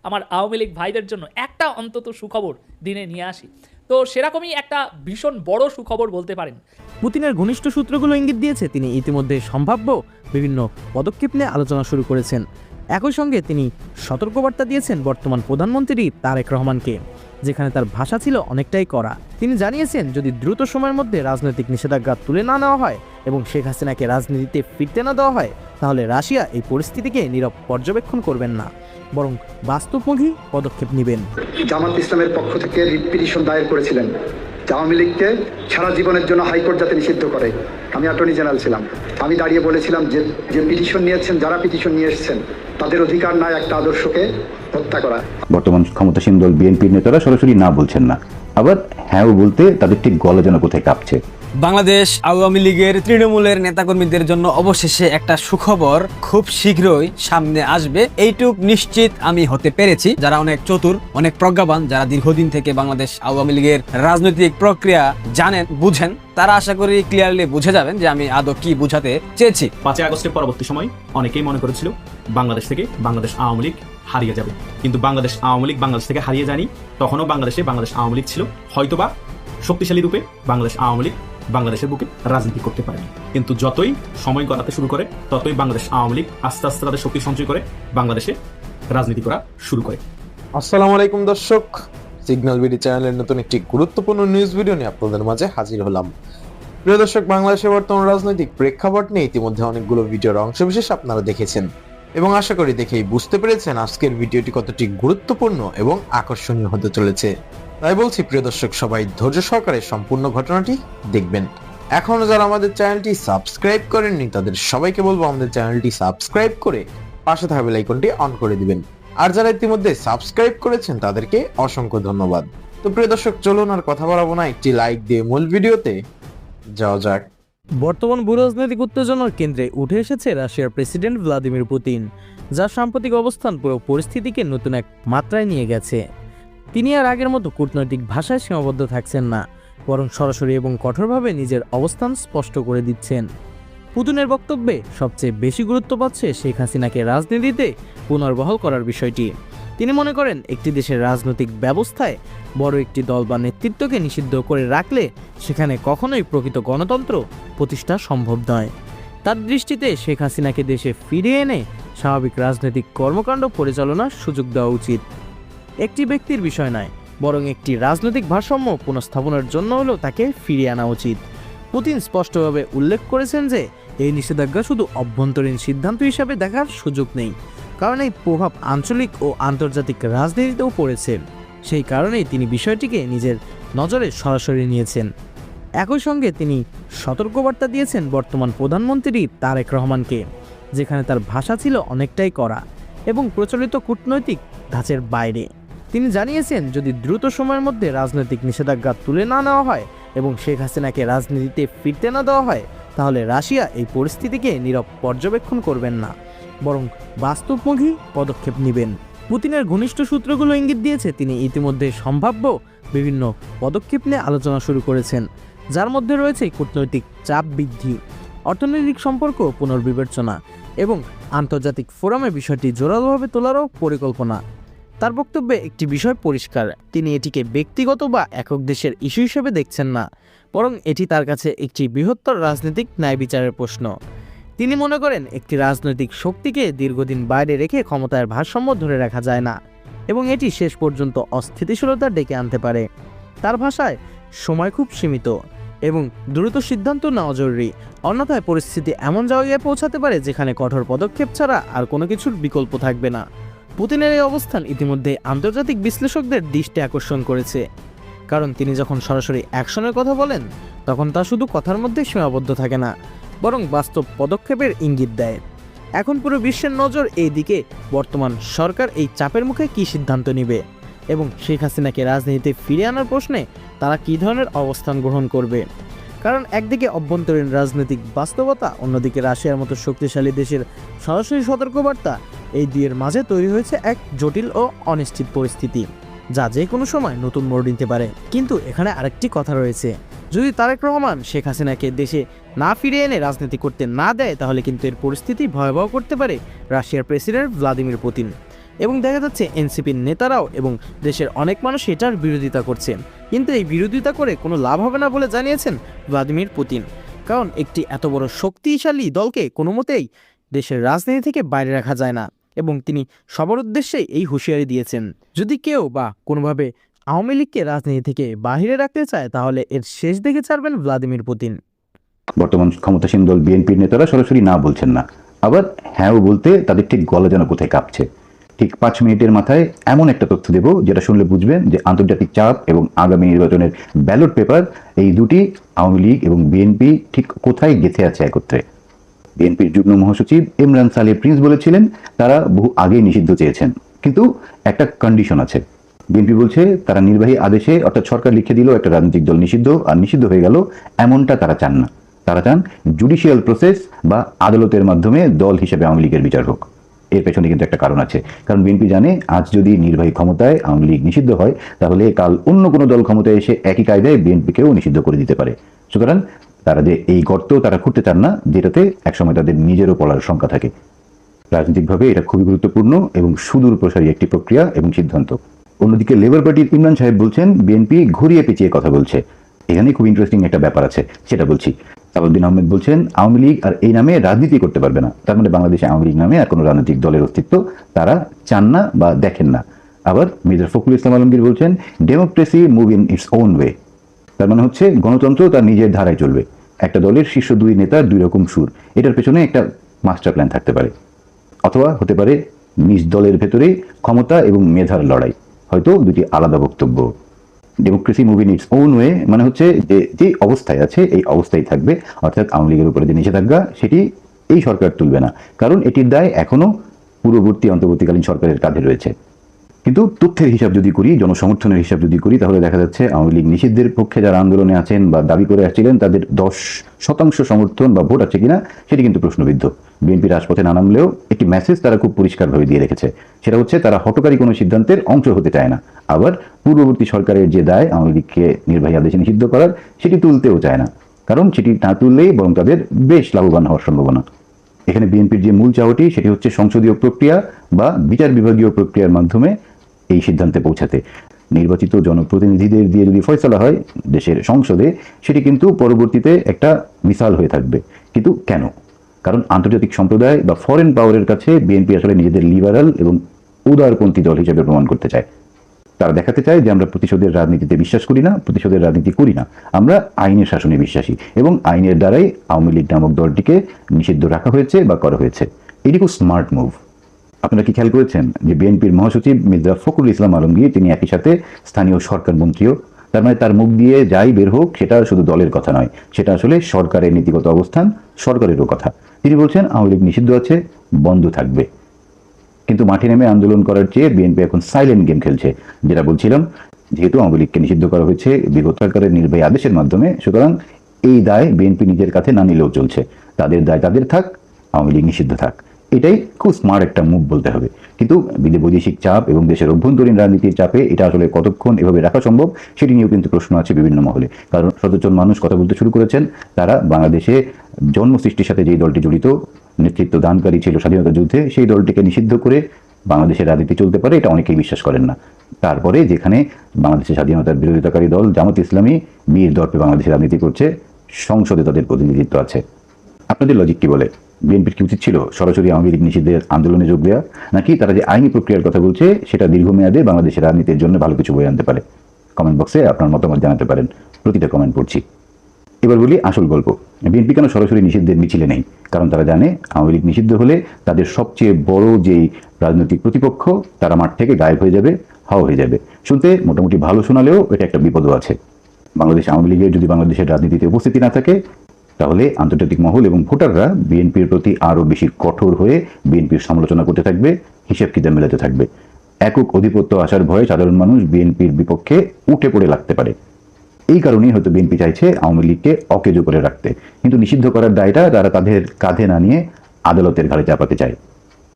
আমার আওয়ামী লীগ ভাইদের জন্য একটা অন্তত সুখবর দিনে নিয়ে আসি। তো সেরকমই একটা ভীষণ বড় সুখবর বলতে পারেন। পুতিনের ঘনিষ্ঠ সূত্রগুলো ইঙ্গিত দিয়েছে তিনি ইতিমধ্যে সম্ভাব্য বিভিন্ন পদক্ষেপ নিয়ে আলোচনা শুরু করেছেন। একই সঙ্গে তিনি সতর্কবার্তা দিয়েছেন বর্তমান প্রধানমন্ত্রী তারেক রহমানকে, যেখানে তার ভাষা ছিল অনেকটাই কড়া। তিনি জানিয়েছেন যদি দ্রুত সময়ের মধ্যে রাজনৈতিক নিষেধাজ্ঞা তুলে না নেওয়া হয় এবং শেখ হাসিনাকে রাজনীতিতে ফিরতে না দেওয়া হয়, তাহলে রাশিয়া এই পরিস্থিতিকে নীরব পর্যবেক্ষণ করবেন না, বরং বাস্তবমুখী পদক্ষেপ নেবেন। জামাত ইসলামের পক্ষ থেকে রিট পিটিশন দায়ের করেছিলেন আওয়ামী লীগকে সারা জীবনের জন্য হাইকোর্ট যাতে নিষিদ্ধ করে। আমি অ্যাটর্নি জেনারেল ছিলাম, আমি দাঁড়িয়ে বলেছিলাম যে পিটিশন নিয়েছেন, যারা পিটিশন নিয়ে এসেছেন তাদের অধিকার নাই একটা আদর্শকে হত্যা করা। বর্তমান ক্ষমতাসীন দল বিএনপির নেতারা সরাসরি না বলছেন না, আবার হ্যাঁ বলতে তাদের ঠিক গলা যেন কোথায় কাঁপছে। বাংলাদেশ আওয়ামী লীগের তৃণমূলের নেতাকর্মীদের জন্য অবশেষে একটা সুখবর খুব শীঘ্রই সামনে আসবে, এইটুক নিশ্চিত আমি হতে পেরেছি। যারা অনেক চতুর, অনেক প্রজ্ঞাবান, যারা দীর্ঘদিন থেকে বাংলাদেশ আওয়ামী লীগের রাজনৈতিক প্রক্রিয়া জানেন, বুঝেন, তারা আশা করি ক্লিয়ারলি বুঝে যাবেন যে আমি আদৌ কি বুঝাতে চেয়েছি। 5 আগস্টের পরবর্তী সময় অনেকেই মনে করেছিল বাংলাদেশ থেকে বাংলাদেশ আওয়ামী লীগ হারিয়ে যাবে, কিন্তু বাংলাদেশ আওয়ামী লীগ বাংলাদেশ থেকে হারিয়ে যায়নি। তখনও বাংলাদেশ আওয়ামী লীগ ছিল, হয়তোবা শক্তিশালী রূপে বাংলাদেশ আওয়ামী লীগ বাংলাদেশের বুকে রাজনীতি করতে পারেনি। কিন্তু যতই সময় গড়াতে শুরু করে ততই বাংলাদেশ আওয়ামী লীগ আস্তে আস্তে তাদের শক্তি সঞ্চয় করে বাংলাদেশে রাজনীতি করা শুরু করে। আসসালামু আলাইকুম দর্শক, সিগন্যাল বিডি চ্যানেলের নতুন একটি গুরুত্বপূর্ণ নিউজ ভিডিও নিয়ে আপনাদের মাঝে হাজির হলাম। প্রিয় দর্শক, বাংলাদেশের বর্তমান রাজনৈতিক প্রেক্ষাপট নিয়ে ইতিমধ্যে অনেকগুলো ভিডিওর অংশবিশেষ আপনারা দেখেছেন এবং আশা করি দেখেই বুঝতে পেরেছেন আজকের ভিডিওটি কতটি গুরুত্বপূর্ণ এবং আকর্ষণীয় হতে চলেছে। তাই বলছি প্রিয় দর্শক, সবাই ধৈর্য সহকারে সম্পূর্ণ ঘটনাটি দেখবেন। এখনো যারা আমাদের চ্যানেলটি সাবস্ক্রাইব করেননি তাদের সবাইকে বলবো আমাদের চ্যানেলটি সাবস্ক্রাইব করে পাশে থাকা বেল আইকনটি অন করে দিবেন, আর যারা ইতিমধ্যে সাবস্ক্রাইব করেছেন তাদেরকে অসংখ্য ধন্যবাদ। তো প্রিয় দর্শক, চলুন আর কথা বাড়াবো না, একটি লাইক দিয়ে মূল ভিডিওতে যাওয়া যাক। বর্তমান ভূরাজনৈতিক উত্তেজনার কেন্দ্রে উঠে এসেছে রাশিয়ার প্রেসিডেন্ট ভ্লাদিমির পুতিন, যার সাম্প্রতিক অবস্থান পুরো পরিস্থিতিকে নতুন এক মাত্রায় নিয়ে গেছে। তিনি আর আগের মতো কূটনৈতিক ভাষায় সীমাবদ্ধ থাকছেন না, বরং সরাসরি এবং কঠোরভাবে নিজের অবস্থান স্পষ্ট করে দিচ্ছেন। পুতিনের বক্তব্যে সবচেয়ে বেশি গুরুত্ব পাচ্ছে শেখ হাসিনাকে রাজনীতিতে পুনর্বহাল করার বিষয়টি। তিনি মনে করেন একটি দেশের রাজনৈতিক ব্যবস্থায় বড় একটি দল বা নেতৃত্বকে নিষিদ্ধ করে রাখলে সেখানে কখনোই প্রকৃত গণতন্ত্র প্রতিষ্ঠা সম্ভব নয়। তার দৃষ্টিতে শেখ হাসিনাকে দেশে ফিরিয়ে এনে স্বাভাবিক রাজনৈতিক কর্মকাণ্ড পরিচালনার সুযোগ দেওয়া উচিত। একটি ব্যক্তির বিষয় নয়, বরং একটি রাজনৈতিক ভারসাম্য পুনঃস্থাপনের জন্য হলেও তাকে ফিরিয়ে আনা উচিত। পুতিন স্পষ্টভাবে উল্লেখ করেছেন যে এই নিষেধাজ্ঞা শুধু অভ্যন্তরীণ সিদ্ধান্ত হিসাবে দেখার সুযোগ নেই, কারণ এই প্রভাব আঞ্চলিক ও আন্তর্জাতিক রাজনীতিতেও পড়েছে। সেই কারণেই তিনি বিষয়টিকে নিজের নজরে সরাসরি নিয়েছেন। একই সঙ্গে তিনি সতর্কবার্তা দিয়েছেন বর্তমান প্রধানমন্ত্রী তারেক রহমানকে, যেখানে তার ভাষা ছিল অনেকটাই কড়া এবং প্রচলিত কূটনৈতিক ধাঁচের বাইরে। তিনি জানিয়েছেন যদি দ্রুত সময়ের মধ্যে রাজনৈতিক নিষেধাজ্ঞা তুলে না নেওয়া হয় এবং শেখ হাসিনাকে রাজনীতিতে ফিরতে না দেওয়া হয়, তাহলে রাশিয়া এই পরিস্থিতিকে নীরব পর্যবেক্ষণ করবেন না, বরং বাস্তবমুখী পদক্ষেপ নেবেন। পুতিনের ঘনিষ্ঠ সূত্রগুলো ইঙ্গিত দিয়েছে তিনি ইতিমধ্যে সম্ভাব্য বিভিন্ন পদক্ষেপ নিয়ে আলোচনা শুরু করেছেন, যার মধ্যে রয়েছে কূটনৈতিক চাপ বৃদ্ধি, অর্থনৈতিক সম্পর্ক পুনর্বিবেচনা এবং আন্তর্জাতিক ফোরামে বিষয়টি জোরালোভাবে তোলারও পরিকল্পনা। তার বক্তব্যে একটি বিষয় পরিষ্কার, তিনি এটিকে ব্যক্তিগত বা একক দেশের ইস্যু হিসেবে দেখছেন না, বরং এটি তার কাছে একটি বৃহত্তর রাজনৈতিক ন্যায় বিচারের প্রশ্ন। তিনি মনে করেন একটি রাজনৈতিক শক্তিকে দীর্ঘদিন বাইরে রেখে ক্ষমতার ভারসাম্য ধরে রাখা যায় না এবং এটি শেষ পর্যন্ত অস্থিতিশীলতা ডেকে আনতে পারে। তার ভাষায় সময় খুব সীমিত এবং দ্রুত সিদ্ধান্ত নেওয়া জরুরি, অন্যথায় পরিস্থিতি এমন জায়গায় পৌঁছাতে পারে যেখানে কঠোর পদক্ষেপ ছাড়া আর কোনো কিছুর বিকল্প থাকবে না। পুতিনের এই অবস্থান ইতিমধ্যে আন্তর্জাতিক বিশ্লেষকদের দৃষ্টি আকর্ষণ করেছে, কারণ তিনি যখন সরাসরি অ্যাকশনের কথা বলেন তখন তা শুধু কথার মধ্যে সীমাবদ্ধ থাকে না, বরং বাস্তব পদক্ষেপের ইঙ্গিত দেয়। এখন পুরো বিশ্বের নজর এই দিকে বর্তমান সরকার এই চাপের মুখে কী সিদ্ধান্ত নেবে এবং শেখ হাসিনাকে রাজনীতিতে ফিরে আনার প্রশ্নে তারা কী ধরনের অবস্থান গ্রহণ করবে। কারণ একদিকে অভ্যন্তরীণ রাজনৈতিক বাস্তবতা, অন্যদিকে রাশিয়ার মতো শক্তিশালী দেশের সরাসরি সতর্কবার্তা, এই দুইয়ের মাঝে তৈরি হয়েছে এক জটিল ও অনিশ্চিত পরিস্থিতি, যা যে কোনো সময় নতুন মোড় নিতে পারে। কিন্তু এখানে আরেকটি কথা রয়েছে, যদি তারেক রহমান শেখ হাসিনাকে দেশে না ফিরে এনে রাজনীতি করতে না দেয়, তাহলে কিন্তু এর পরিস্থিতি ভয়াবহ করতে পারে রাশিয়ার প্রেসিডেন্ট ভ্লাদিমির পুতিন। এবং দেখা যাচ্ছে এনসিপির নেতারাও এবং দেশের অনেক মানুষ এটার বিরোধিতা করছেন, কিন্তু এই বিরোধিতা করে কোনো লাভ হবে না বলে জানিয়েছেন ভ্লাদিমির পুতিন। কারণ একটি এত বড় শক্তিশালী দলকে কোনো মতেই দেশের রাজনীতি থেকে বাইরে রাখা যায় না, এবং তিনি সবার উদ্দেশ্যে এই হুঁশিয়ারি দিয়েছেন, যদি কেউ বা কোনোভাবে আওয়ামী লীগকে রাজনীতি থেকে বাহিরে রাখতে চায় তাহলে এর শেষ দেখে ছাড়বেন ভ্লাদিমির পুতিন। বর্তমান ক্ষমতাসীন দল বিএনপির নেতারা সরাসরি না বলছেন না, আবার হ্যাঁও বলতে তাদের ঠিক গলা যেন কোথায় কাঁপছে। ঠিক 5 মিনিটের মাথায় এমন একটা তথ্য দেব যেটা শুনলে বুঝবেন যে আন্তর্জাতিক চাপ এবং আগামী নির্বাচনের ব্যালট পেপার এই দুটি আওয়ামী লীগ এবং বিএনপি ঠিক কোথায় গেঁথে আছে একত্রে। বিএনপির যুগ্ম মহাসচিব ইমরান সালেহ প্রিন্স বলেছিলেন তারা বহু আগেই নিষিদ্ধ চেয়েছেন, কিন্তু একটা কন্ডিশন আছে। বিএনপি বলছে তারা নির্বাহী আদেশে অর্থাৎ সরকার লিখে দিল একটা রাজনৈতিক দল নিষিদ্ধ আর নিষিদ্ধ হয়ে গেল, এমনটা তারা চান না। তারা চান জুডিশিয়াল প্রসেস বা আদালতের মাধ্যমে দল হিসেবে আওয়ামী লীগের বিচার হোক। এর পেছনে কিন্তু একটা কারণ আছে, কারণ বিএনপি জানে আজ যদি নির্বাহী ক্ষমতায় আওয়ামী লীগ নিষিদ্ধ হয় তাহলে কাল অন্য কোনো দল ক্ষমতায় এসে একই কায়দায় বিএনপিকেও নিষিদ্ধ করে দিতে পারে। সুতরাং তারা যে এই গর্ত তারা খুঁড়তে চান না, যেটাতে একসময় তাদের নিজেরও পড়ার শঙ্কা থাকে। রাজনৈতিকভাবে এটা খুবই গুরুত্বপূর্ণ এবং সুদূর প্রসারী একটি প্রক্রিয়া এবং সিদ্ধান্ত। অন্যদিকে লেবার পার্টির ইমরান সাহেব বলছেন বিএনপি ঘুরিয়ে পেঁচিয়ে কথা বলছে। এখানে খুব ইন্টারেস্টিং একটা ব্যাপার আছে, সেটা বলছি। সালাউদ্দিন আহমেদ বলছেন আওয়ামী লীগ আর এই নামে রাজনীতি করতে পারবে না, তার মানে বাংলাদেশে আওয়ামী লীগ নামে আর কোনো রাজনৈতিক দলের অস্তিত্ব তারা চান না বা দেখেন না। আবার মির্জা ফখরুল ইসলাম আলমগীর বলছেন democracy move in its own way, তার মানে হচ্ছে গণতন্ত্র তার নিজের ধারায় চলবে। একটা দলের শীর্ষ 2 নেতার 2 রকম সুর, এটার পেছনে একটা মাস্টার প্ল্যান থাকতে পারে, অথবা হতে পারে নিজ দলের ভেতরে ক্ষমতা এবং মেধার লড়াই, হয়তো দুটি আলাদা বক্তব্য। Democracy move in its own way মানে হচ্ছে যে অবস্থায় আছে এই অবস্থায় থাকবে, অর্থাৎ আওয়ামী লীগের উপরে যে নিষেধাজ্ঞা সেটি এই সরকার তুলবে না, কারণ এটির দায় এখনো পূর্ববর্তী অন্তর্বর্তীকালীন সরকারের কাঁধে রয়েছে। কিন্তু তথ্যের হিসাব যদি করি, জনসমর্থনের হিসাব যদি করি, তাহলে দেখা যাচ্ছে আওয়ামী লীগ নিষিদ্ধের পক্ষে যারা আন্দোলনে আছেন বা দাবি করে আসছিলেন তাদের 10% সমর্থন বা ভোট আছে কিনা সেটি কিন্তু প্রশ্নবিদ্ধ। বিএনপি রাজপথে না নামলেও একটি মেসেজ তারা খুব পরিষ্কারভাবে দিয়ে রেখেছে, সেটা হচ্ছে তারা হঠকারী কোনো সিদ্ধান্তের অংশ হতে চায় না। আবার পূর্ববর্তী সরকারের যে দায় আওয়ামী লীগকে নির্বাহী আদেশে নিষিদ্ধ করার সেটি তুলতেও চায় না, কারণ সেটি না তুললেই বরং তাদের বেশ লাভবান হওয়ার সম্ভাবনা। এখানে বিএনপির যে মূল চাওয়াটি সেটি হচ্ছে সংসদীয় প্রক্রিয়া বা বিচার বিভাগীয় প্রক্রিয়ার মাধ্যমে এই সিদ্ধান্তে পৌঁছাতে। নির্বাচিত জনপ্রতিনিধিদের দিয়ে যদি ফয়সালা হয় দেশের সংসদে, সেটি কিন্তু পরবর্তীতে একটা মিসাল হয়ে থাকবে। কিন্তু কেন? কারণ আন্তর্জাতিক সম্প্রদায় বা ফরেন পাওয়ারের কাছে বিএনপি আসলে নিজেদের লিবারাল এবং উদারপন্থী দল হিসেবে প্রমাণ করতে চায়। তারা দেখাতে চায় যে আমরা প্রতিশোধের রাজনীতিতে বিশ্বাস করি না, প্রতিশোধের রাজনীতি করি না, আমরা আইনের শাসনে বিশ্বাসী এবং আইনের দ্বারাই আওয়ামী লীগ নামক দলটিকে নিষিদ্ধ রাখা হয়েছে বা করা হয়েছে। এটি খুব স্মার্ট মুভ। আপনারা কি খেয়াল করেছেন যে বিএনপির মহাসচিব মির্জা ফখরুল ইসলাম আলমগীর তিনি একই সাথে স্থানীয় সরকার মন্ত্রীও, তার মানে তার মুখ দিয়ে যাই বের হোক সেটা শুধু দলের কথা নয়, সেটা আসলে সরকারের নীতিগত অবস্থান, সরকারেরও কথা। তিনি বলছেন আওয়ামী লীগ নিষিদ্ধ আছে, বন্ধ থাকবে। কিন্তু মাঠে নেমে আন্দোলন করার চেয়ে বিএনপি এখন সাইলেন্ট গেম খেলছে। যেটা বলছিলাম, যেহেতু আওয়ামী লীগকে নিষিদ্ধ করা হয়েছে বিগত সরকারের নির্বাহী আদেশের মাধ্যমে, সুতরাং এই দায় বিএনপি নিজের কাছে না নিলেও চলছে। তাদের দায় তাদের থাক, আওয়ামী লীগ নিষিদ্ধ থাক। এটাই খুব স্মার্ট একটা মুভ বলতে হবে। কিন্তু বৈদেশিক চাপ এবং দেশের অভ্যন্তরীণ রাজনীতির চাপে এটা আসলে কতক্ষণ এভাবে রাখা সম্ভব সেটি নিয়েও কিন্তু প্রশ্ন আছে বিভিন্ন মহলে। কারণ সচেতন মানুষ কথা বলতে শুরু করেছেন, তারা বাংলাদেশে জন্ম সৃষ্টির সাথে যেই দলটি জড়িত, নেতৃত্ব দানকারী ছিল স্বাধীনতা যুদ্ধে, সেই দলটিকে নিষিদ্ধ করে বাংলাদেশের রাজনীতি চলতে পারে এটা অনেকেই বিশ্বাস করেন না। তারপরে যেখানে বাংলাদেশের স্বাধীনতার বিরোধিতাকারী দল জামাত ইসলামী বীর দর্পে বাংলাদেশের রাজনীতি করছে, সংসদে তাদের প্রতিনিধিত্ব আছে। আপনাদের লজিক কি বলে? বিএনপির কি উচিত ছিল সরাসরি আওয়ামী লীগ নিষিদ্ধের আন্দোলনে যোগ দেওয়া, নাকি তারা যে আইনি প্রক্রিয়ার কথা বলছে সেটা দীর্ঘমেয়াদে বাংলাদেশের রাজনীতির জন্য ভালো কিছু বয়ে আনতে পারে? কমেন্ট বক্সে আপনার মতামত জানাতে পারেন, প্রতিটা কমেন্ট পড়ছি। এবার বলি আসল গল্প। বিএনপি কেন সরাসরি নিষিদ্ধের মিছিলে নেই? কারণ তারা জানে আওয়ামী লীগ নিষিদ্ধ হলে তাদের সবচেয়ে বড় যেই রাজনৈতিক প্রতিপক্ষ তারা মাঠ থেকে গায়েব হয়ে যাবে, হাওয়া হয়ে যাবে। শুনতে মোটামুটি ভালো শোনালেও এটা একটা বিপদও আছে। বাংলাদেশ আওয়ামী লীগের যদি বাংলাদেশের রাজনীতিতে উপস্থিতি না থাকে, তাহলে আন্তর্জাতিক মহল এবং ভোটাররা বিএনপির প্রতি আরও বেশি কঠোর হয়ে বিএনপির সমালোচনা করতে থাকবে, হিসেব কিতাব মেলাতে থাকবে। একক অধিপত্য আসার ভয়ে সাধারণ মানুষ বিএনপির বিপক্ষে উঠে পড়ে লাগতে পারে। এই কারণেই হয়তো বিএনপি চাইছে আওয়ামী লীগকে অকেজো করে রাখতে, কিন্তু নিষিদ্ধ করার দায়টা তারা তাদের কাঁধে না নিয়ে আদালতের ঘাড়ে চাপাতে চায়।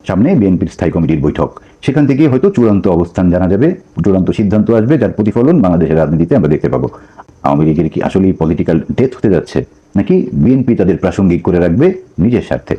সামনে বিএনপির স্থায়ী কমিটির বৈঠক, সেখান থেকে হয়তো চূড়ান্ত অবস্থান জানা যাবে, চূড়ান্ত সিদ্ধান্ত আসবে, যার প্রতিফলন বাংলাদেশের রাজনীতিতে আমরা দেখতে পাবো। আওয়ামী লীগের কি আসলেই পলিটিক্যাল ডেথ হতে যাচ্ছে, নাকি বিএনপি তাদের প্রাসঙ্গিক করে রাখবে নিজের স্বার্থে?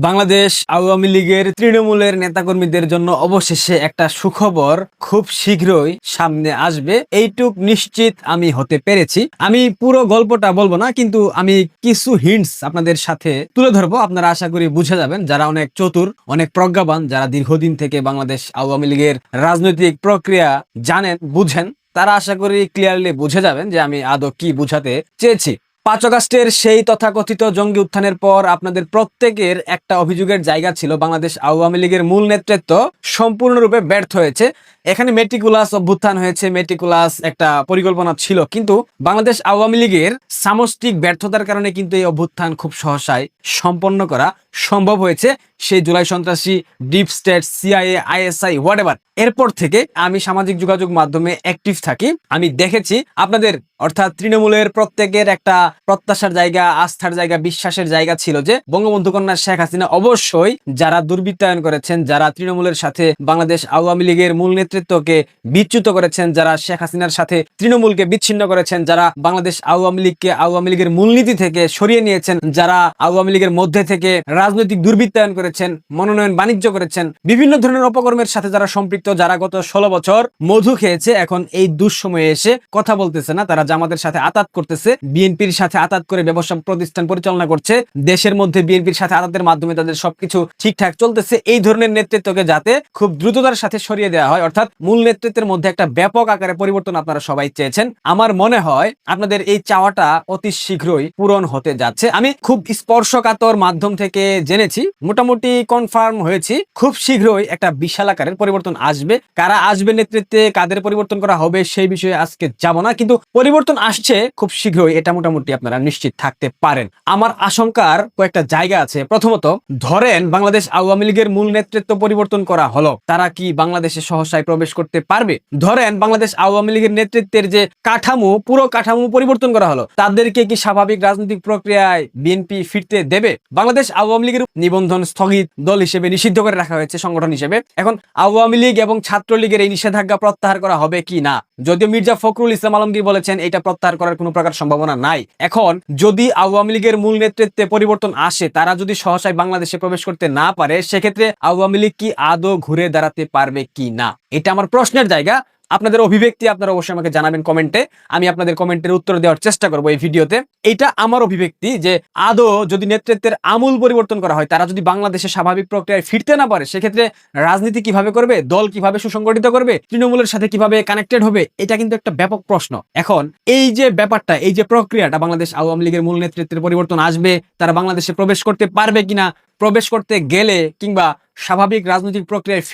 বাংলাদেশ আওয়ামী লীগের তৃণমূলের নেতাকর্মীদের জন্য অবশেষে একটা সুখবর খুব শীঘ্রই সামনে আসবে, এইটুক নিশ্চিত আমি হতে পেরেছি। আমি পুরো গল্পটা বলবো না, কিন্তু আমি কিছু হিন্টস আপনাদের সাথে তুলে ধরবো। আপনারা আশা করি বুঝে যাবেন, যারা অনেক চতুর, অনেক প্রজ্ঞাবান, যারা দীর্ঘদিন থেকে বাংলাদেশ আওয়ামী লীগের রাজনৈতিক প্রক্রিয়া জানেন, বুঝেন, তারা আশা করি ক্লিয়ারলি বুঝে যাবেন যে আমি আদৌ কি বুঝাতে চেয়েছি। 5 আগস্টের সেই তথাকথিত জঙ্গি উত্থানের পর আপনাদের প্রত্যেকের একটা অভিযোগের জায়গা ছিল, বাংলাদেশ আওয়ামী লীগের মূল নেতৃত্ব সম্পূর্ণরূপে ব্যর্থ হয়েছে। এখানে মেটিকুলাস অভ্যুত্থান হয়েছে, মেটিকুলাস একটা পরিকল্পনা ছিল, কিন্তু বাংলাদেশ আওয়ামী লীগের সামষ্টিক ব্যর্থতার কারণে কিন্তু এই অভ্যুত্থান খুব সহসায় সম্পন্ন করা সম্ভব হয়েছে। সেই জুলাই সন্ত্রাসী, deep state, CIA, ISI, whatever. এরপর থেকে আমি সামাজিক যোগাযোগ মাধ্যমে অ্যাক্টিভ থাকি। আমি দেখেছি আপনাদের অর্থাৎ তৃণমূলের প্রত্যেকের একটা প্রত্যাশার জায়গা, আস্থার জায়গা, বিশ্বাসের জায়গা ছিল যে বঙ্গবন্ধু কন্যা শেখ হাসিনা অবশ্যই যারা দুর্বৃত্তায়ন করেছেন, যারা তৃণমূলের সাথে বাংলাদেশ আওয়ামী লীগের মূল নেতৃত্বকে বিচ্যুত করেছেন, যারা শেখ হাসিনার সাথে তৃণমূলকে বিচ্ছিন্ন করেছেন, যারা বাংলাদেশ আওয়ামী লীগকে আওয়ামী লীগের মূলনীতি থেকে সরিয়ে নিয়েছেন, যারা আওয়ামী লীগের মধ্যে থেকে রাজনৈতিক দুর্বৃত্তায়ন করেছেন, মনোনয়ন বাণিজ্য করেছেন, বিভিন্ন ধরনের অপকর্মের সাথে যারা সম্পৃক্ত, যারা গত 16 বছর মধু খেয়েছে, এখন এই দুঃসময়ে এসে কথা বলতেছে না, তারা জামাতের সাথে আতাত করতেছে, বিএনপির সাথে আতাত করে ব্যবসা প্রতিষ্ঠান পরিচালনা করছে, দেশের মধ্যে বিএনপির সাথে আতাতের মাধ্যমে তাদের সবকিছু ঠিকঠাক চলতেছে। এই ধরনের নেতৃত্বকে যাতে খুব দ্রুততার সাথে সরিয়ে দেওয়া হয়, অর্থাৎ মূল নেতৃত্বের মধ্যে একটা ব্যাপক আকারে পরিবর্তন আপনারা সবাই চেয়েছেন। আমার মনে হয় আপনাদের এই চাওয়াটা অতি শীঘ্রই পূরণ হতে যাচ্ছে। আমি খুব স্পর্শকাতর মাধ্যম থেকে জেনেছি, মোটামুটি কনফার্ম হয়েছি, খুব শীঘ্রই একটা বিশাল আকারের পরিবর্তন আসবে। কারা আসবে নেতৃত্বে, কাদের পরিবর্তন করা হবে সেই বিষয়ে আজকে যাব না, কিন্তু পরিবর্তন আসছে খুব শীঘ্রই, এটা মোটামুটি আপনারা নিশ্চিত থাকতে পারেন। আমার আশঙ্কার কয়েকটা জায়গা আছে। প্রথমত, ধরেন বাংলাদেশ আওয়ামী লীগের মূল নেতৃত্ব পরিবর্তন করা হলো, তারা কি বাংলাদেশে সহসায় প্রবেশ করতে পারবে? ধরেন বাংলাদেশ আওয়ামী লীগের নেতৃত্বের যে কাঠামো, পুরো কাঠামো পরিবর্তন করা হলো, তাদেরকে কি স্বাভাবিক রাজনৈতিক প্রক্রিয়ায় বিএনপি ফিরতে দেবে? বাংলাদেশ আওয়ামী লীগের নিবন্ধন স্থগিত দল হিসেবে নিষিদ্ধ করে রাখা হয়েছে সংগঠন হিসেবে, এখন আওয়ামী লীগ এবং ছাত্রলীগের এই নিষেধাজ্ঞা প্রত্যাহার করা হবে কি না? যদিও মির্জা ফখরুল ইসলাম আলমগীর বলেছেন এটা প্রত্যাহার করার কোনো প্রকার সম্ভাবনা নাই। এখন যদি আওয়ামী লীগের মূল নেতৃত্বে পরিবর্তন আসে, তারা যদি সহসায় বাংলাদেশে প্রবেশ করতে না পারে, সেক্ষেত্রে আওয়ামী লীগ কি আদৌ ঘুরে দাঁড়াতে পারবে কি না? এটা আমার প্রশ্নের জায়গা। আপনাদের অভিব্যক্তি আপনারা অবশ্যই আমাকে জানাবেন কমেন্টে, আমি আপনাদের কমেন্টের উত্তর দেওয়ার চেষ্টা করবো এই ভিডিওতে। এটা আমার অভিব্যক্তি যে আদৌ যদি নেতৃত্বের আমূল পরিবর্তন করা হয়, তারা যদি বাংলাদেশে স্বাভাবিক প্রক্রিয়ায় ফিরতে না পারে, সেক্ষেত্রে রাজনীতি কিভাবে করবে, দল কিভাবে সুসংগঠিত করবে, তৃণমূলের সাথে কিভাবে কানেক্টেড হবে, এটা কিন্তু একটা ব্যাপক প্রশ্ন। এখন এই যে ব্যাপারটা, এই যে প্রক্রিয়াটা, বাংলাদেশ আওয়ামী লীগের মূল নেতৃত্বের পরিবর্তন আসবে, তারা বাংলাদেশে প্রবেশ করতে পারবে কিনা, প্রবেশ করতে গেলে কিংবা স্বাভাবিক রাজনৈতিক প্রক্রিয়ায়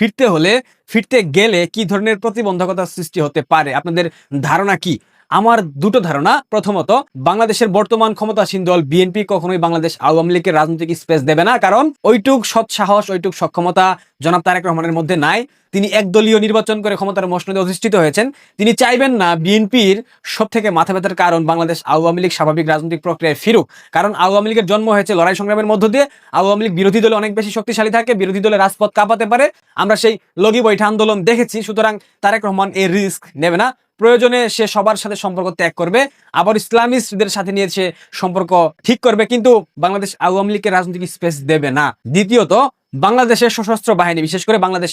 ফিরতে গেলে কি ধরনের প্রতিবন্ধকতার সৃষ্টি হতে পারে, আপনাদের ধারণা কি? আমার দুটো ধারণা। প্রথমত, বাংলাদেশের বর্তমান ক্ষমতাসীন দল বিএনপি কখনোই বাংলাদেশ আওয়ামী লীগের রাজনৈতিক স্পেস দেবে না, কারণ ওইটুক সৎ সাহস, ওইটুক সক্ষমতা জনাব তারেক রহমানের মধ্যে নাই। তিনি একদলীয় নির্বাচন করে ক্ষমতার মসনদে অধিষ্ঠিত হয়েছেন। তিনি চাইবেন না বিএনপির সব থেকে মাথা ব্যথার কারণ বাংলাদেশ আওয়ামী লীগ স্বাভাবিক রাজনৈতিক প্রক্রিয়ায় ফিরুক, কারণ আওয়ামী লীগের জন্ম হয়েছে লড়াই সংগ্রামের মধ্য দিয়ে। আওয়ামী লীগ বিরোধী দলে অনেক বেশি শক্তিশালী থাকে, বিরোধী দলে রাজপথ কাঁপাতে পারে, আমরা সেই লগি বৈঠা আন্দোলন দেখেছি। সুতরাং তারেক রহমান এই রিস্ক নেবে না। প্রয়োজনে সে সবার সাথে সম্পর্ক ত্যাগ করবে, আবার ইসলামিস্টদের সাথে নিয়ে সে সম্পর্ক ঠিক করবে, কিন্তু বাংলাদেশ আওয়ামী লীগের রাজনৈতিক স্পেস দেবে না। দ্বিতীয়ত, বাংলাদেশের সশস্ত্র বাহিনী, বিশেষ করে বাংলাদেশ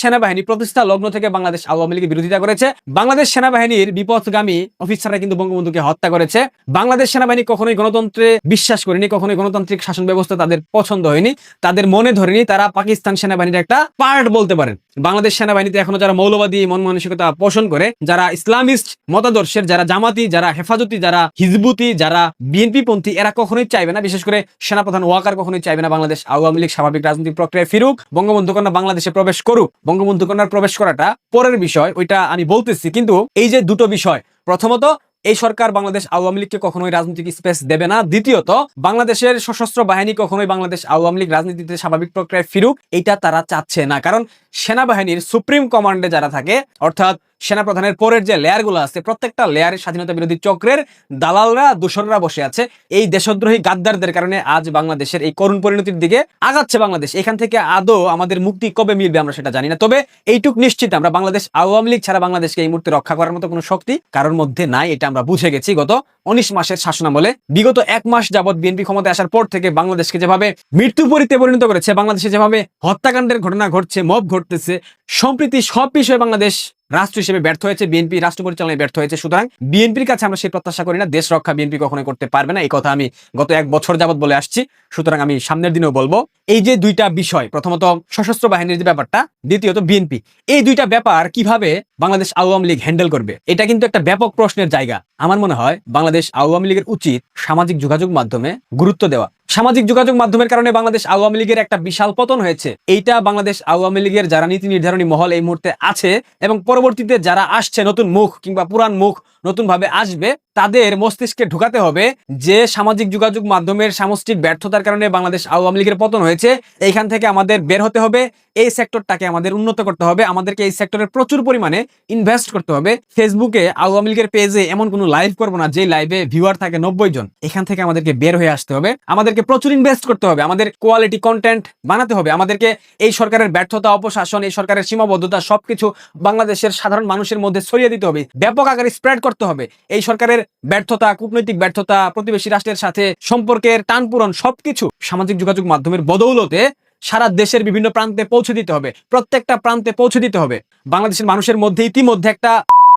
সেনাবাহিনী প্রতিষ্ঠা লগ্ন থেকে বাংলাদেশ আওয়ামী লীগের বিরোধিতা করেছে। বাংলাদেশ সেনাবাহিনীর বিপথগামী অফিসাররা কিন্তু বঙ্গবন্ধুকে হত্যা করেছে। বাংলাদেশ সেনাবাহিনী কখনোই গণতন্ত্রে বিশ্বাস করেনি, কখনোই গণতান্ত্রিক শাসন ব্যবস্থা তাদের পছন্দ হয়নি, তাদের মনে ধরেনি। তারা পাকিস্তান সেনাবাহিনীর একটা পার্ট বলতে পারেন। বাংলাদেশ সেনাবাহিনীতে এখনো যারা মৌলবাদী মন মানসিকতা পোষণ করে, যারা ইসলামিস্ট মতাদর্শের, যারা জামাতি, যারা হেফাজতি, যারা হিজবুতি, যারা বিএনপি পন্থী, এরা কখনোই চাইবে না, বিশেষ করে সেনাপ্রধান ওয়াকার কখনোই চাইবে না বাংলাদেশ আওয়ামী লীগ স্বাভাবিক রাজনৈতিক প্রক্রিয়ায় ফিরুক, বঙ্গবন্ধু কন্যা বাংলাদেশে প্রবেশ করুক। বঙ্গবন্ধু কন্যার প্রবেশ করাটা পরের বিষয়, ওইটা আমি বলতেছি, কিন্তু এই যে দুটো বিষয়, প্রথমত এই সরকার বাংলাদেশ আওয়ামী লীগকে কখনোই রাজনৈতিক স্পেস দেবে না। দ্বিতীয়ত, বাংলাদেশের সশস্ত্র বাহিনী কখনোই বাংলাদেশ আওয়ামী লীগ রাজনীতিতে স্বাভাবিক প্রক্রিয়ায় ফিরুক, এটা তারা চাচ্ছে না। কারণ সেনাবাহিনীর সুপ্রিম কমান্ডে যারা থাকে, অর্থাৎ সেনাপ্রধানের পরের যে লেয়ারগুলো আছে, প্রত্যেকটা লেয়ারের স্বাধীনতা বিরোধী চক্রের দালালরা, দোসররা বসে আছে। এই দেশদ্রোহী গাদ্দারদের কারণে আজ বাংলাদেশের এই করুণ পরিণতির দিকে আগাচ্ছে বাংলাদেশ। এখান থেকে আদৌ আমাদের মুক্তি কবে মিলবে আমরা সেটা জানি না, তবে এইটুক নিশ্চিত, আমরা বাংলাদেশ আওয়ামী লীগ ছাড়া বাংলাদেশকে এই মুহূর্তে রক্ষা করার মতো কোনো শক্তি কারোর মধ্যে নাই, এটা আমরা বুঝে গেছি গত 19 মাসের শাসনামলে বিগত 1 মাস যাবৎ বিএনপি ক্ষমতায় আসার পর থেকে বাংলাদেশকে যেভাবে মৃত্যুপরীতে পরিণত করেছে, বাংলাদেশে যেভাবে হত্যাকাণ্ডের ঘটনা ঘটছে, মব ঘটতেছে, সম্প্রীতি সব বিষয়ে বাংলাদেশ রাষ্ট্র হিসেবে ব্যর্থ হয়েছে, বিএনপি রাষ্ট্র পরিচালনায় ব্যর্থ হয়েছে। সুতরাং বিএনপির কাছে আমরা সেই প্রত্যাশা করি না, দেশ রক্ষা বিএনপি কখনোই করতে পারবে না, এই কথা আমি গত 1 বছর যাবৎ বলে আসছি। সুতরাং আমি সামনের দিনেও বলবো, এই যে দুইটা বিষয়, প্রথমত সশস্ত্র বাহিনীর যে ব্যাপারটা, দ্বিতীয়ত বিএনপি, এই দুইটা ব্যাপার কিভাবে বাংলাদেশ আওয়ামী লীগ হ্যান্ডেল করবে, এটা কিন্তু একটা ব্যাপক প্রশ্নের জায়গা। আমার মনে হয় বাংলাদেশ আওয়ামী লীগের উচিত সামাজিক যোগাযোগ মাধ্যমে গুরুত্ব দেওয়া। সামাজিক যোগাযোগ মাধ্যমের কারণে বাংলাদেশ আওয়ামী লীগের একটা বিশাল পতন হয়েছে। এইটা বাংলাদেশ আওয়ামী লীগের যারা নীতি নির্ধারণী মহল এই মুহূর্তে আছে এবং পরবর্তীতে যারা আসছে নতুন মুখ কিংবা পুরান মুখ নতুন ভাবে আসবে, তাদের মস্তিষ্কে ঢুকাতে হবে যে সামাজিক যোগাযোগ মাধ্যমের সামষ্টিক ব্যর্থতার কারণে বাংলাদেশ আওয়ামী লীগের পতন হয়েছে। এইখান থেকে আমাদের বের হতে হবে, এই সেক্টরটাকে আমাদের উন্নত করতে হবে, আমাদেরকে এই সেক্টরে প্রচুর পরিমাণে ইনভেস্ট করতে হবে। ফেসবুকে আওয়ামী লীগের পেজে এমন কোনো লাইভ করবো না যে লাইভে ভিউয়ার থাকে 90 জন। এখান থেকে আমাদেরকে বের হয়ে আসতে হবে, আমাদেরকে প্রচুর ইনভেস্ট করতে হবে, আমাদের কোয়ালিটি কন্টেন্ট বানাতে হবে, আমাদেরকে এই সরকারের ব্যর্থতা, অপশাসন, এই সরকারের সীমাবদ্ধতা সবকিছু বাংলাদেশের সাধারণ মানুষের মধ্যে ছড়িয়ে দিতে হবে, ব্যাপক আকারে স্প্রেড করতে হবে। এই সরকারের ব্যর্থতা, কূটনৈতিক ব্যর্থতা, প্রতিবেশী রাষ্ট্রের সাথে সম্পর্কের টানপূরণ সবকিছু সামাজিক যোগাযোগ মাধ্যমের বদৌলতে সারা দেশের বিভিন্ন প্রান্তে পৌঁছে দিতে হবে, প্রত্যেকটা প্রান্তে পৌঁছে দিতে হবে। বাংলাদেশের মানুষের মধ্যে ইতিমধ্যে একটা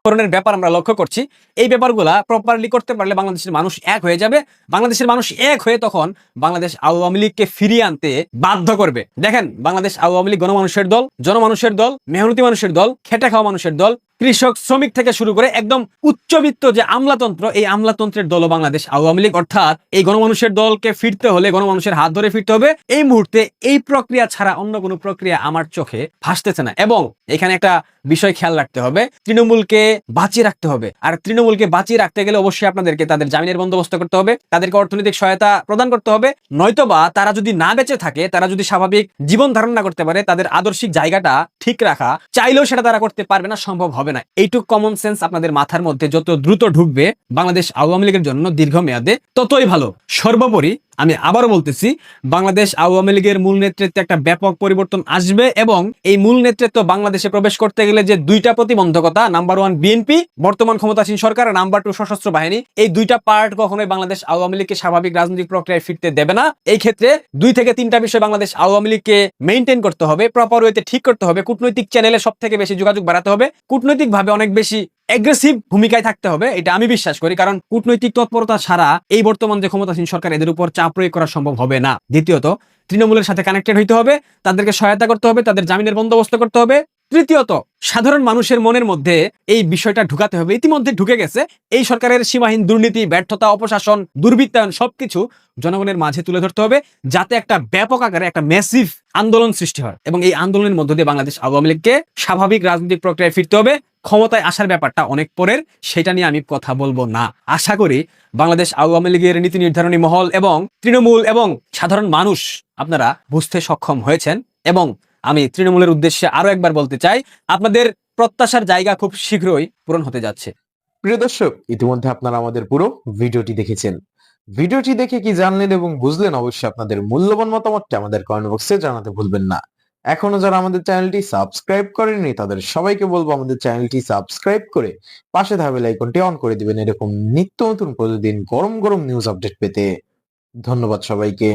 ধরনের ব্যাপার আমরা লক্ষ্য করছি, এই ব্যাপারগুলা প্রপারলি করতে পারলে বাংলাদেশের মানুষ এক হয়ে যাবে। বাংলাদেশের মানুষ এক হয়ে তখন বাংলাদেশ আওয়ামী লীগকে ফিরিয়ে আনতে বাধ্য করবে। দেখেন, বাংলাদেশ আওয়ামী লীগ গণমানুষের দল, জনমানুষের দল, মেহনতি মানুষের দল, খেটে খাওয়া মানুষের দল, কৃষক, শ্রমিক থেকে শুরু করে একদম উচ্চবিত্ত যে আমলাতন্ত্র, এই আমলাতন্ত্রের দল বাংলাদেশ আওয়ামী লীগ। অর্থাৎ এই গণমানুষের দলকে ফিরতে হলে গণমানুষের হাত ধরে ফিরতে হবে। এই মুহূর্তে এই প্রক্রিয়া ছাড়া অন্য কোনো প্রক্রিয়া আমার চোখে ভাসতেছে না। এবং এখানে একটা বিষয় খেয়াল রাখতে হবে, তৃণমূলকে বাঁচিয়ে রাখতে হবে। আর তৃণমূলকে বাঁচিয়ে রাখতে গেলে অবশ্যই আপনাদেরকে তাদের জামিনের বন্দোবস্ত করতে হবে, তাদেরকে অর্থনৈতিক সহায়তা প্রদান করতে হবে। নয়তোবা তারা যদি না বেঁচে থাকে, তারা যদি স্বাভাবিক জীবন ধারণ না করতে পারে, তাদের আদর্শিক জায়গাটা ঠিক রাখা চাইলেও সেটা তারা করতে পারবে না, সম্ভব হবে না। এইটুক কমন সেন্স আপনাদের মাথার মধ্যে যত দ্রুত ঢুকবে বাংলাদেশ আওয়ামী লীগের জন্য দীর্ঘমেয়াদে ততই ভালো। সর্বোপরি আমি আবারও বলতেছি, বাংলাদেশ আওয়ামী লীগের মূল নেতৃত্বে একটা ব্যাপক পরিবর্তন আসবে এবং এই মূল নেতৃত্ব বাংলাদেশে প্রবেশ করতে গেলে যে দুইটা প্রতিবন্ধকতা, নাম্বার 1 বিএনপি, বর্তমান ক্ষমতাসীন সরকার, আর নাম্বার 2 সশস্ত্র বাহিনী, এই দুইটা পার্ট কখনোই বাংলাদেশ আওয়ামী লীগকে স্বাভাবিক রাজনৈতিক প্রক্রিয়ায় ফিরতে দেবে না। এই ক্ষেত্রে 2 থেকে 3টা বিষয় বাংলাদেশ আওয়ামী লীগকে মেইনটেইন করতে হবে, প্রপার ওয়েতে ঠিক করতে হবে। কূটনৈতিক চ্যানেলে সব থেকে বেশি যোগাযোগ বাড়াতে হবে, কূটনৈতিক ভাবে অনেক বেশি এগ্রেসিভ ভূমিকায় থাকতে হবে, এটা আমি বিশ্বাস করি। কারণ কূটনৈতিক তৎপরতা ছাড়া এই বর্তমান যে ক্ষমতাসীন সরকার, এদের উপর চাপ প্রয়োগ করা সম্ভব হবে না। দ্বিতীয়ত, তৃণমূলের সাথে কানেক্টেড হইতে হবে, তাদেরকে সহায়তা করতে হবে, তাদের জামিনের বন্দোবস্ত করতে হবে। তৃতীয়ত, সাধারণ মানুষের মনের মধ্যে এই বিষয়টা ঢুকাতে হবে, ইতিমধ্যে ঢুকে গেছে। এই সরকারের সীমাহীন দুর্নীতি, ব্যর্থতা, অপশাসন, দুর্বৃত্তায়ন সবকিছু জনগণের মাঝে তুলে ধরতে হবে, যাতে একটা ব্যাপক আকারে একটা ম্যাসিভ আন্দোলন সৃষ্টি হয়। এবং এই আন্দোলনের মধ্য দিয়ে বাংলাদেশ আওয়ামী লীগকে স্বাভাবিক রাজনৈতিক প্রক্রিয়ায় ফিরতে হবে। ক্ষমতায় আসার ব্যাপারটা অনেক পরের, সেটা নিয়ে আমি কথা বলবো না। আশা করি বাংলাদেশ আওয়ামী লীগের নীতি নির্ধারণী মহল এবং তৃণমূল এবং সাধারণ মানুষ আপনারা বুঝতে সক্ষম হয়েছেন। এবং আমি তৃণমূলের উদ্দেশ্যে আরো একবার বলতে চাই, আপনাদের প্রত্যাশার জায়গা খুব শীঘ্রই পূরণ হতে যাচ্ছে। প্রিয় দর্শক, ইতিমধ্যে আপনারা আমাদের পুরো ভিডিওটি দেখেছেন। ভিডিওটি দেখে কি জানলেন এবং বুঝলেন, অবশ্যই আপনাদের মূল্যবান মতামতটি আমাদের কমেন্ট বক্সে জানাতে ভুলবেন না। এখনো যারা আমাদের চ্যানেলটি সাবস্ক্রাইব করেননি, তাদের সবাইকে বলবো আমাদের চ্যানেলটি সাবস্ক্রাইব করে পাশে থাকা বেল আইকনটি অন করে দিবেন, এরকম নিত্য নতুন প্রতিদিন গরম গরম নিউজ আপডেট পেতে। ধন্যবাদ সবাইকে।